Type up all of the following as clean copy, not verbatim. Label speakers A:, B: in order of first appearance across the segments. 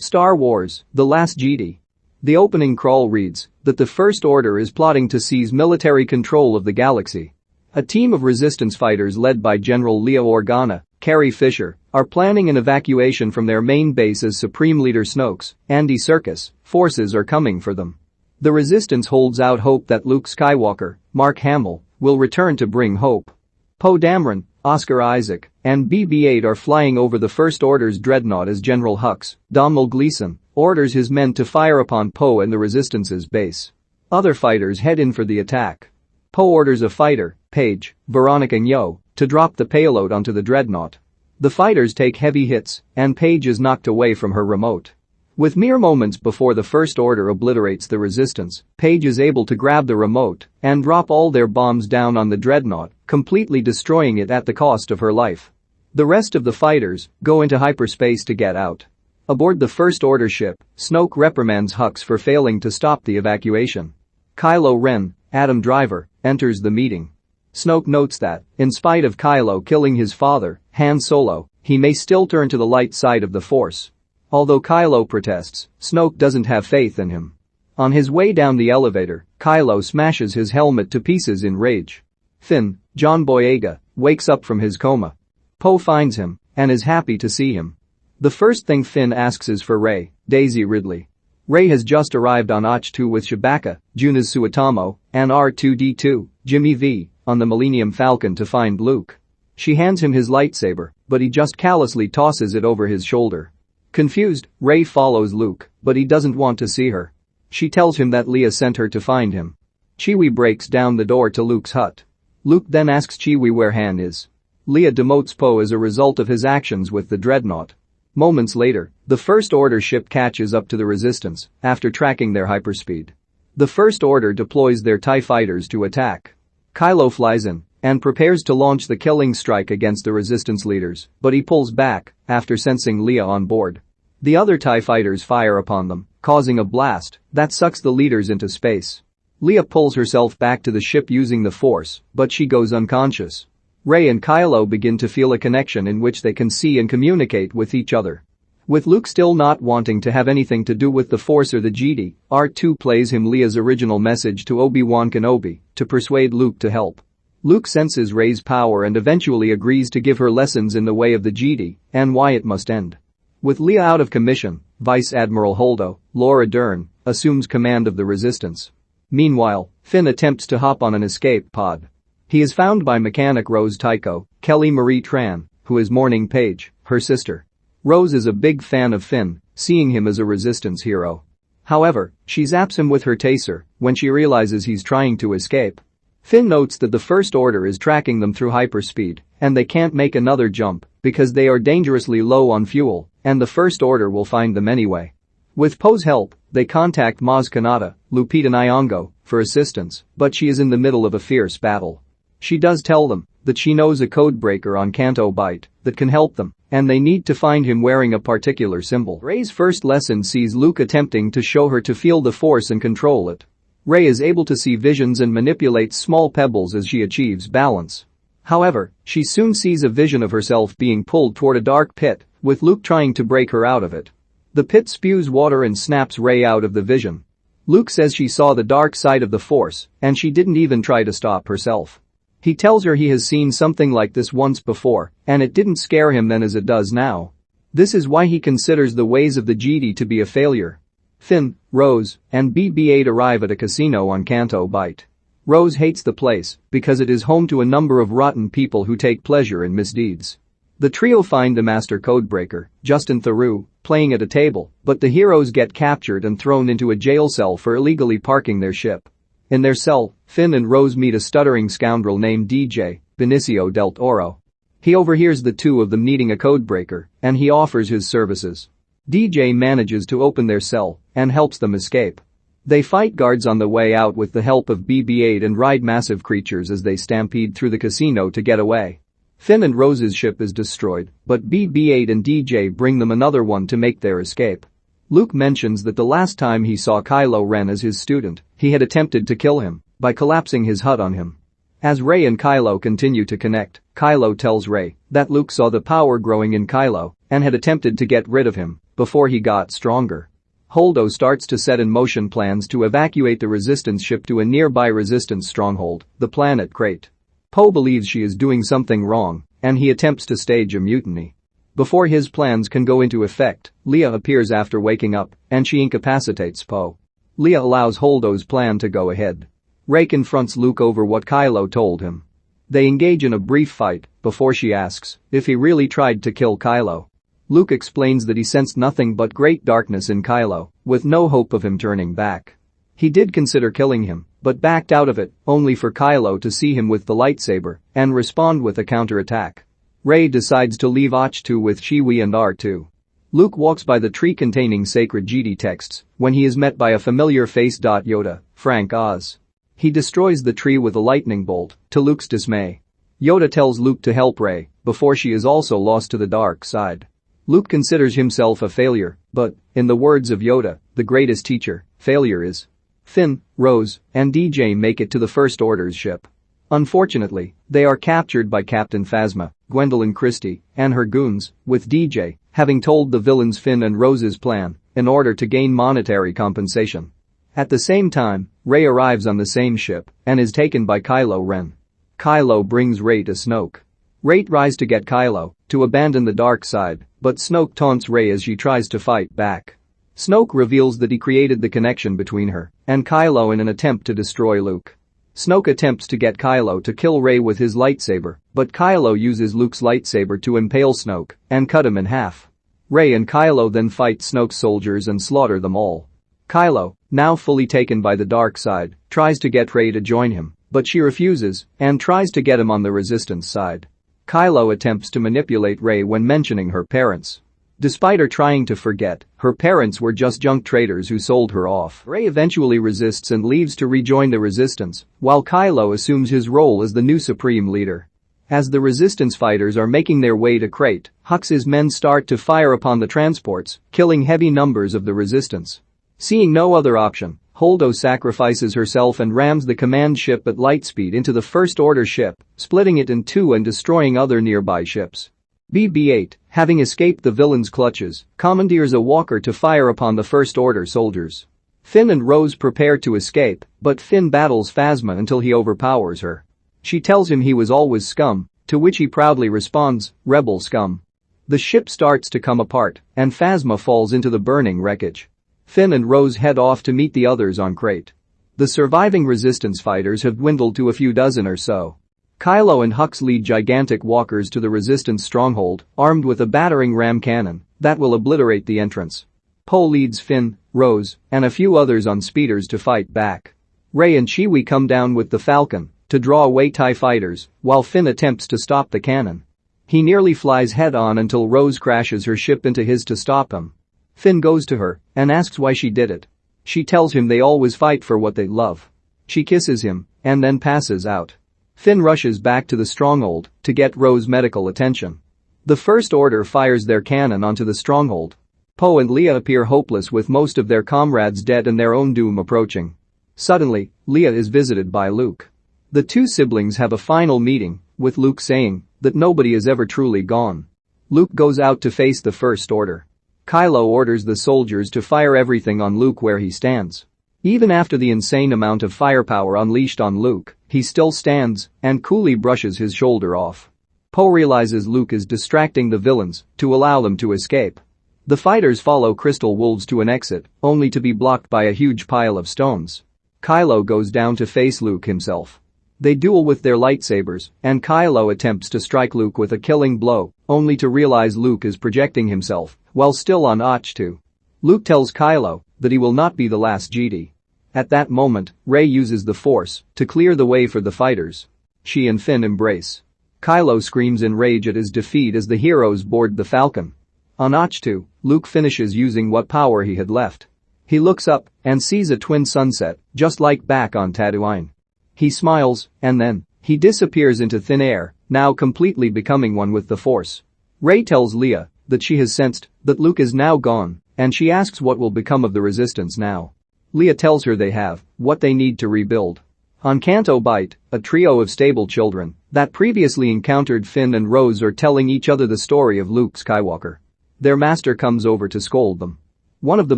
A: Star Wars: The Last Jedi. The opening crawl reads that the First Order is plotting to seize military control of the galaxy. A team of resistance fighters led by General Leia Organa, Carrie Fisher, are planning an evacuation from their main base as Supreme Leader Snoke's, Andy Serkis, forces are coming for them. The resistance holds out hope that Luke Skywalker, Mark Hamill, will return to bring hope. Poe Dameron, Oscar Isaac, and BB-8 are flying over the First Order's dreadnought as General Hux, Domhnall Gleeson, orders his men to fire upon Poe and the Resistance's base. Other fighters head in for the attack. Poe orders a fighter, Paige, Veronica Nyong'o, to drop the payload onto the dreadnought. The fighters take heavy hits, and Paige is knocked away from her remote. With mere moments before the First Order obliterates the Resistance, Paige is able to grab the remote and drop all their bombs down on the dreadnought, completely destroying it at the cost of her life. The rest of the fighters go into hyperspace to get out. Aboard the First Order ship, Snoke reprimands Hux for failing to stop the evacuation. Kylo Ren, Adam Driver, enters the meeting. Snoke notes that, in spite of Kylo killing his father, Han Solo, he may still turn to the light side of the Force. Although Kylo protests, Snoke doesn't have faith in him. On his way down the elevator, Kylo smashes his helmet to pieces in rage. Finn, John Boyega, wakes up from his coma. Poe finds him and is happy to see him. The first thing Finn asks is for Rey, Daisy Ridley. Rey has just arrived on Ahch-2 with Chewbacca, Junas Suetamo, and R2-D2, Jimmy V, on the Millennium Falcon to find Luke. She hands him his lightsaber, but he just callously tosses it over his shoulder. Confused, Rey follows Luke, but he doesn't want to see her. She tells him that Leia sent her to find him. Chewie breaks down the door to Luke's hut. Luke then asks Chewie where Han is. Leia demotes Poe as a result of his actions with the dreadnought. Moments later, the First Order ship catches up to the Resistance after tracking their hyperspeed. The First Order deploys their TIE fighters to attack. Kylo flies in and prepares to launch the killing strike against the Resistance leaders, but he pulls back after sensing Leia on board. The other TIE fighters fire upon them, causing a blast that sucks the leaders into space. Leia pulls herself back to the ship using the Force, but she goes unconscious. Rey and Kylo begin to feel a connection in which they can see and communicate with each other. With Luke still not wanting to have anything to do with the Force or the Jedi, R2 plays him Leia's original message to Obi-Wan Kenobi to persuade Luke to help. Luke senses Rey's power and eventually agrees to give her lessons in the way of the Jedi and why it must end. With Leia out of commission, Vice Admiral Holdo, Laura Dern, assumes command of the Resistance. Meanwhile, Finn attempts to hop on an escape pod. He is found by mechanic Rose Tycho, Kelly Marie Tran, who is mourning Paige, her sister. Rose is a big fan of Finn, seeing him as a Resistance hero. However, she zaps him with her taser when she realizes he's trying to escape. Finn notes that the First Order is tracking them through hyperspeed, and they can't make another jump because they are dangerously low on fuel, and the First Order will find them anyway. With Poe's help, they contact Maz Kanata, Lupita Nyong'o, for assistance, but she is in the middle of a fierce battle. She does tell them that she knows a codebreaker on Canto Bight that can help them, and they need to find him wearing a particular symbol. Rey's first lesson sees Luke attempting to show her to feel the Force and control it. Rey is able to see visions and manipulates small pebbles as she achieves balance. However, she soon sees a vision of herself being pulled toward a dark pit, with Luke trying to break her out of it. The pit spews water and snaps Rey out of the vision. Luke says she saw the dark side of the Force, and she didn't even try to stop herself. He tells her he has seen something like this once before, and it didn't scare him then as it does now. This is why he considers the ways of the Jedi to be a failure. Finn, Rose, and BB-8 arrive at a casino on Canto Bight. Rose hates the place because it is home to a number of rotten people who take pleasure in misdeeds. The trio find the master codebreaker, Justin Theroux, playing at a table, but the heroes get captured and thrown into a jail cell for illegally parking their ship. In their cell, Finn and Rose meet a stuttering scoundrel named DJ, Benicio del Toro. He overhears the two of them needing a codebreaker, and he offers his services. DJ manages to open their cell and helps them escape. They fight guards on the way out with the help of BB-8 and ride massive creatures as they stampede through the casino to get away. Finn and Rose's ship is destroyed, but BB-8 and DJ bring them another one to make their escape. Luke mentions that the last time he saw Kylo Ren as his student, he had attempted to kill him by collapsing his hut on him. As Rey and Kylo continue to connect, Kylo tells Rey that Luke saw the power growing in Kylo and had attempted to get rid of him, before he got stronger. Holdo starts to set in motion plans to evacuate the Resistance ship to a nearby Resistance stronghold, the planet Crate. Poe believes she is doing something wrong, and he attempts to stage a mutiny. Before his plans can go into effect, Leia appears after waking up, and she incapacitates Poe. Leia allows Holdo's plan to go ahead. Rey confronts Luke over what Kylo told him. They engage in a brief fight before she asks if he really tried to kill Kylo. Luke explains that he sensed nothing but great darkness in Kylo, with no hope of him turning back. He did consider killing him, but backed out of it, only for Kylo to see him with the lightsaber and respond with a counterattack. Rey decides to leave Ahch-To with Chewie and R2. Luke walks by the tree containing sacred Jedi texts when he is met by a familiar face. Yoda, Frank Oz. He destroys the tree with a lightning bolt, to Luke's dismay. Yoda tells Luke to help Rey before she is also lost to the dark side. Luke considers himself a failure, but, in the words of Yoda, the greatest teacher, failure is. Finn, Rose, and DJ make it to the First Order's ship. Unfortunately, they are captured by Captain Phasma, Gwendolyn Christie, and her goons, with DJ having told the villains Finn and Rose's plan in order to gain monetary compensation. At the same time, Rey arrives on the same ship and is taken by Kylo Ren. Kylo brings Rey to Snoke. Rey tries to get Kylo to abandon the dark side, but Snoke taunts Rey as she tries to fight back. Snoke reveals that he created the connection between her and Kylo in an attempt to destroy Luke. Snoke attempts to get Kylo to kill Rey with his lightsaber, but Kylo uses Luke's lightsaber to impale Snoke and cut him in half. Rey and Kylo then fight Snoke's soldiers and slaughter them all. Kylo, now fully taken by the dark side, tries to get Rey to join him, but she refuses and tries to get him on the Resistance side. Kylo attempts to manipulate Rey when mentioning her parents. Despite her trying to forget, her parents were just junk traders who sold her off. Rey eventually resists and leaves to rejoin the Resistance, while Kylo assumes his role as the new Supreme Leader. As the Resistance fighters are making their way to Crate, Hux's men start to fire upon the transports, killing heavy numbers of the Resistance. Seeing no other option, Holdo sacrifices herself and rams the command ship at light speed into the First Order ship, splitting it in two and destroying other nearby ships. BB-8, having escaped the villains' clutches, commandeers a walker to fire upon the First Order soldiers. Finn and Rose prepare to escape, but Finn battles Phasma until he overpowers her. She tells him he was always scum, to which he proudly responds, "Rebel scum." The ship starts to come apart, and Phasma falls into the burning wreckage. Finn and Rose head off to meet the others on Crate. The surviving Resistance fighters have dwindled to a few dozen or so. Kylo and Hux lead gigantic walkers to the Resistance stronghold, armed with a battering ram cannon that will obliterate the entrance. Poe leads Finn, Rose, and a few others on speeders to fight back. Rey and Chewie come down with the Falcon to draw away TIE fighters, while Finn attempts to stop the cannon. He nearly flies head-on until Rose crashes her ship into his to stop him. Finn goes to her and asks why she did it. She tells him they always fight for what they love. She kisses him and then passes out. Finn rushes back to the stronghold to get Rose medical attention. The First Order fires their cannon onto the stronghold. Poe and Leia appear hopeless with most of their comrades dead and their own doom approaching. Suddenly, Leia is visited by Luke. The two siblings have a final meeting, with Luke saying that nobody is ever truly gone. Luke goes out to face the First Order. Kylo orders the soldiers to fire everything on Luke where he stands. Even after the insane amount of firepower unleashed on Luke, he still stands and coolly brushes his shoulder off. Poe realizes Luke is distracting the villains to allow them to escape. The fighters follow Crystal Wolves to an exit, only to be blocked by a huge pile of stones. Kylo goes down to face Luke himself. They duel with their lightsabers, and Kylo attempts to strike Luke with a killing blow, only to realize Luke is projecting himself while still on Ahch-To. Luke tells Kylo that he will not be the last Jedi. At that moment, Rey uses the Force to clear the way for the fighters. She and Finn embrace. Kylo screams in rage at his defeat as the heroes board the Falcon. On Ahch-To, Luke finishes using what power he had left. He looks up and sees a twin sunset, just like back on Tatooine. He smiles, and then, he disappears into thin air, now completely becoming one with the Force. Rey tells Leia that she has sensed that Luke is now gone, and she asks what will become of the Resistance now. Leia tells her they have what they need to rebuild. On Canto Bight, a trio of stable children that previously encountered Finn and Rose are telling each other the story of Luke Skywalker. Their master comes over to scold them. One of the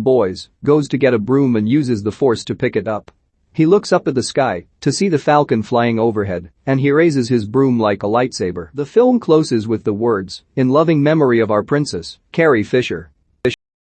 A: boys goes to get a broom and uses the force to pick it up. He looks up at the sky to see the falcon flying overhead, and he raises his broom like a lightsaber. The film closes with the words, "In loving memory of our princess, Carrie Fisher."